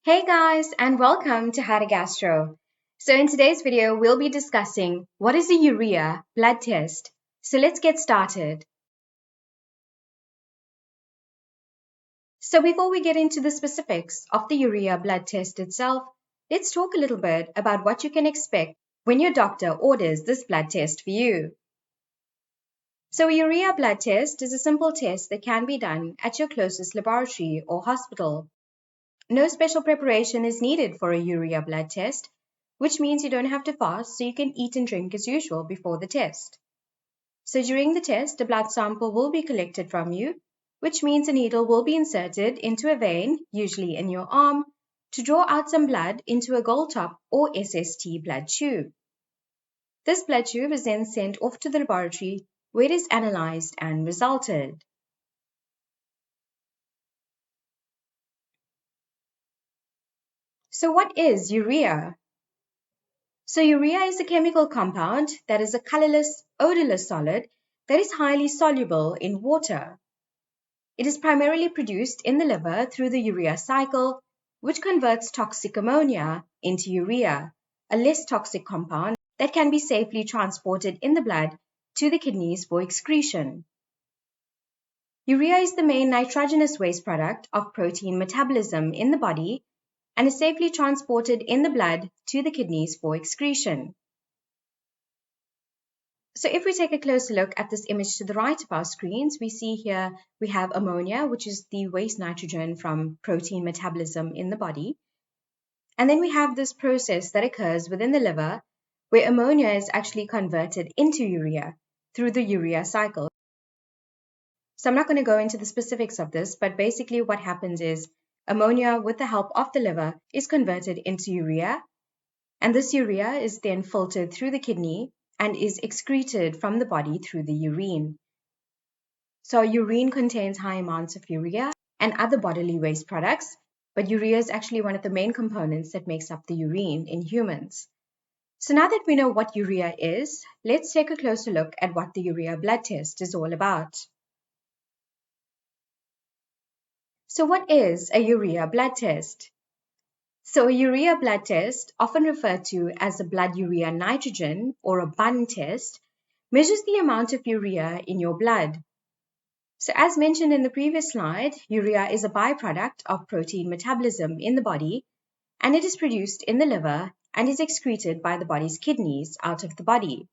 Hey guys, and welcome to How to Gastro. So in today's video, we'll be discussing what is a urea blood test. So let's get started. So before we get into the specifics of the urea blood test itself, let's talk a little bit about what you can expect when your doctor orders this blood test for you. So a urea blood test is a simple test that can be done at your closest laboratory or hospital. No special preparation is needed for a urea blood test, which means you don't have to fast, so you can eat and drink as usual before the test. So during the test, a blood sample will be collected from you, which means a needle will be inserted into a vein, usually in your arm, to draw out some blood into a gold top or SST blood tube. This blood tube is then sent off to the laboratory where it is analyzed and resulted. So what is urea? So urea is a chemical compound that is a colorless, odorless solid that is highly soluble in water. It is primarily produced in the liver through the urea cycle, which converts toxic ammonia into urea, a less toxic compound that can be safely transported in the blood to the kidneys for excretion. Urea is the main nitrogenous waste product of protein metabolism in the body and is safely transported in the blood to the kidneys for excretion. So if we take a closer look at this image to the right of our screens, we see here we have ammonia, which is the waste nitrogen from protein metabolism in the body. And then we have this process that occurs within the liver where ammonia is actually converted into urea through the urea cycle. So I'm not going to go into the specifics of this, but basically what happens is ammonia, with the help of the liver, is converted into urea, and this urea is then filtered through the kidney and is excreted from the body through the urine. So urine contains high amounts of urea and other bodily waste products, but urea is actually one of the main components that makes up the urine in humans. So now that we know what urea is, let's take a closer look at what the urea blood test is all about. So what is a urea blood test? So a urea blood test, often referred to as a blood urea nitrogen or a BUN test, measures the amount of urea in your blood. So as mentioned in the previous slide, urea is a byproduct of protein metabolism in the body, and it is produced in the liver and is excreted by the body's kidneys out of the body.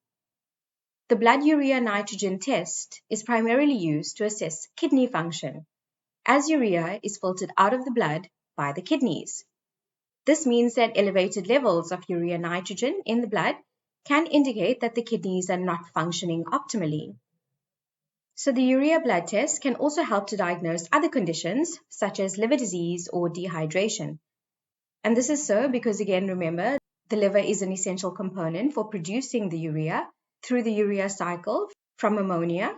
The blood urea nitrogen test is primarily used to assess kidney function, as urea is filtered out of the blood by the kidneys. This means that elevated levels of urea nitrogen in the blood can indicate that the kidneys are not functioning optimally. So the urea blood test can also help to diagnose other conditions such as liver disease or dehydration. And this is so because, again, remember, the liver is an essential component for producing the urea through the urea cycle from ammonia.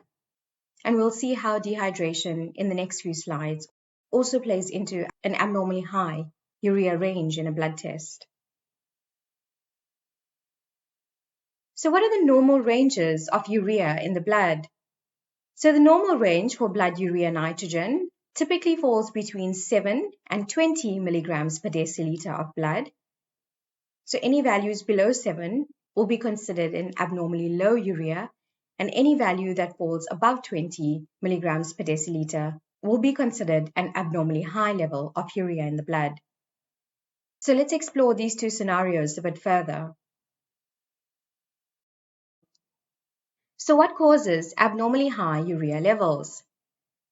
And we'll see how dehydration in the next few slides also plays into an abnormally high urea range in a blood test. So what are the normal ranges of urea in the blood? So the normal range for blood urea nitrogen typically falls between 7 and 20 milligrams per deciliter of blood. So any values below 7 will be considered an abnormally low urea, and any value that falls above 20 milligrams per deciliter will be considered an abnormally high level of urea in the blood. So let's explore these two scenarios a bit further. So what causes abnormally high urea levels?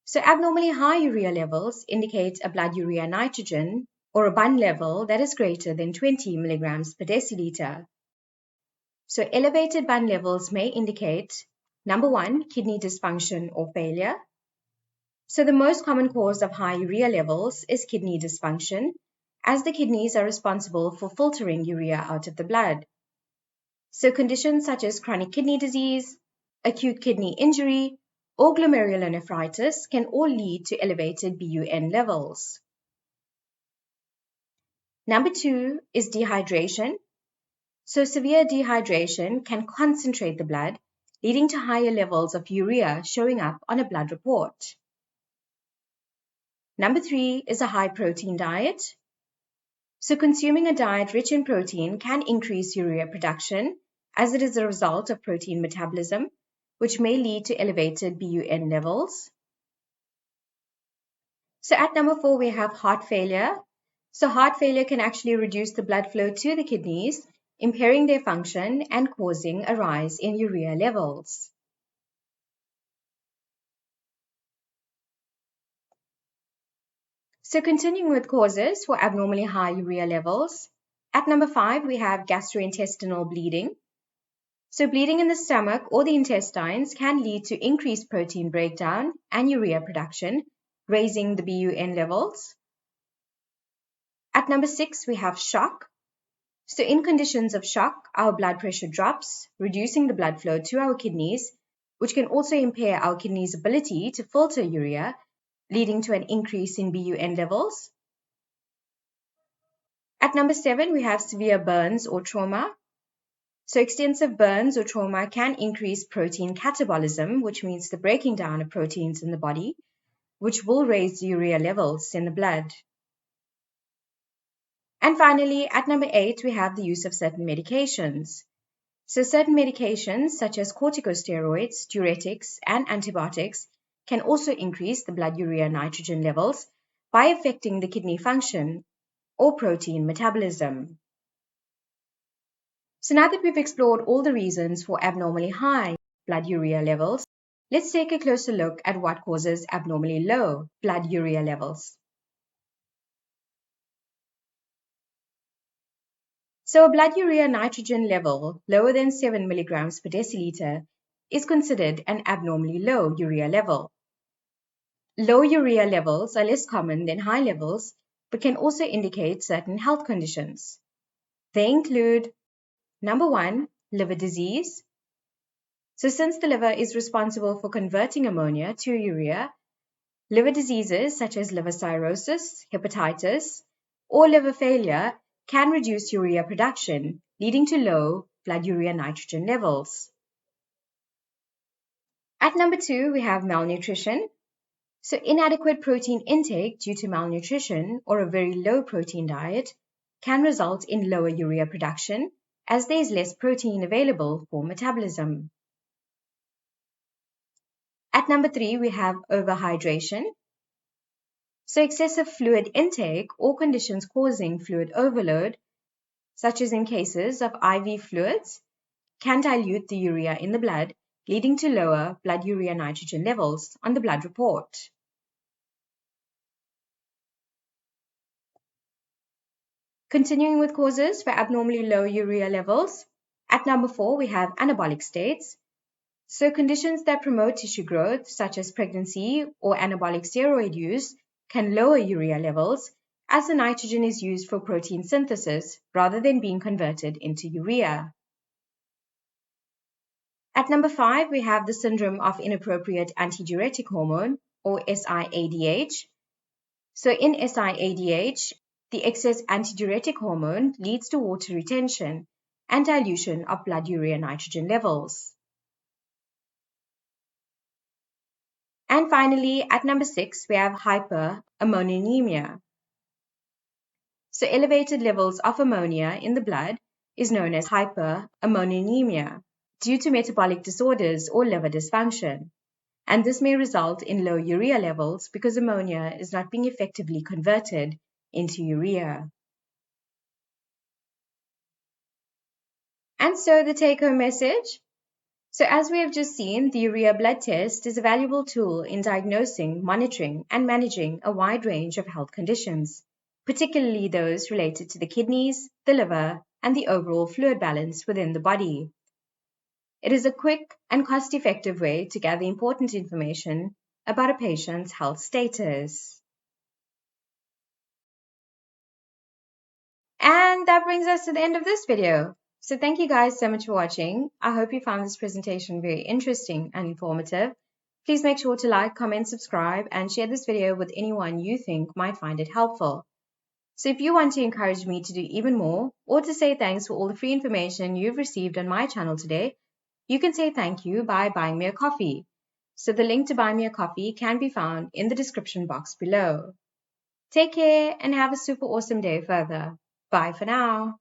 So abnormally high urea levels indicate a blood urea nitrogen or a BUN level that is greater than 20 milligrams per deciliter. So elevated BUN levels may indicate, number one, kidney dysfunction or failure. So the most common cause of high urea levels is kidney dysfunction, as the kidneys are responsible for filtering urea out of the blood. So conditions such as chronic kidney disease, acute kidney injury, or glomerulonephritis can all lead to elevated BUN levels. Number two is dehydration. So severe dehydration can concentrate the blood, leading to higher levels of urea showing up on a blood report. Number three is a high protein diet. So consuming a diet rich in protein can increase urea production as it is a result of protein metabolism, which may lead to elevated BUN levels. So at number 4, we have heart failure. So heart failure can actually reduce the blood flow to the kidneys, impairing their function and causing a rise in urea levels. So continuing with causes for abnormally high urea levels, at number 5, we have gastrointestinal bleeding. So bleeding in the stomach or the intestines can lead to increased protein breakdown and urea production, raising the BUN levels. At number 6, we have shock. So in conditions of shock, our blood pressure drops, reducing the blood flow to our kidneys, which can also impair our kidneys' ability to filter urea, leading to an increase in BUN levels. At number 7, we have severe burns or trauma. So extensive burns or trauma can increase protein catabolism, which means the breaking down of proteins in the body, which will raise the urea levels in the blood. And finally, at number 8, we have the use of certain medications. So certain medications such as corticosteroids, diuretics, and antibiotics can also increase the blood urea nitrogen levels by affecting the kidney function or protein metabolism. So now that we've explored all the reasons for abnormally high blood urea levels, let's take a closer look at what causes abnormally low blood urea levels. So a blood urea nitrogen level lower than 7 milligrams per deciliter is considered an abnormally low urea level. Low urea levels are less common than high levels, but can also indicate certain health conditions. They include, number 1, liver disease. So since the liver is responsible for converting ammonia to urea, liver diseases such as liver cirrhosis, hepatitis, or liver failure can reduce urea production, leading to low blood urea nitrogen levels. At number 2, we have malnutrition. So inadequate protein intake due to malnutrition or a very low protein diet can result in lower urea production as there is less protein available for metabolism. At number 3, we have overhydration. So excessive fluid intake or conditions causing fluid overload, such as in cases of IV fluids, can dilute the urea in the blood, leading to lower blood urea nitrogen levels on the blood report. Continuing with causes for abnormally low urea levels, at number 4, we have anabolic states. So conditions that promote tissue growth, such as pregnancy or anabolic steroid use, can lower urea levels as the nitrogen is used for protein synthesis rather than being converted into urea. At number 5, we have the syndrome of inappropriate antidiuretic hormone, or SIADH. So in SIADH, the excess antidiuretic hormone leads to water retention and dilution of blood urea nitrogen levels. And finally, at number 6, we have hyperammonemia. So elevated levels of ammonia in the blood is known as hyperammonemia due to metabolic disorders or liver dysfunction. And this may result in low urea levels because ammonia is not being effectively converted into urea. And so the take-home message. So as we have just seen, the urea blood test is a valuable tool in diagnosing, monitoring, and managing a wide range of health conditions, particularly those related to the kidneys, the liver, and the overall fluid balance within the body. It is a quick and cost-effective way to gather important information about a patient's health status. And that brings us to the end of this video. So thank you guys so much for watching. I hope you found this presentation very interesting and informative. Please make sure to like, comment, subscribe, and share this video with anyone you think might find it helpful. So if you want to encourage me to do even more, or to say thanks for all the free information you've received on my channel today, you can say thank you by buying me a coffee. So the link to buy me a coffee can be found in the description box below. Take care and have a super awesome day further. Bye for now.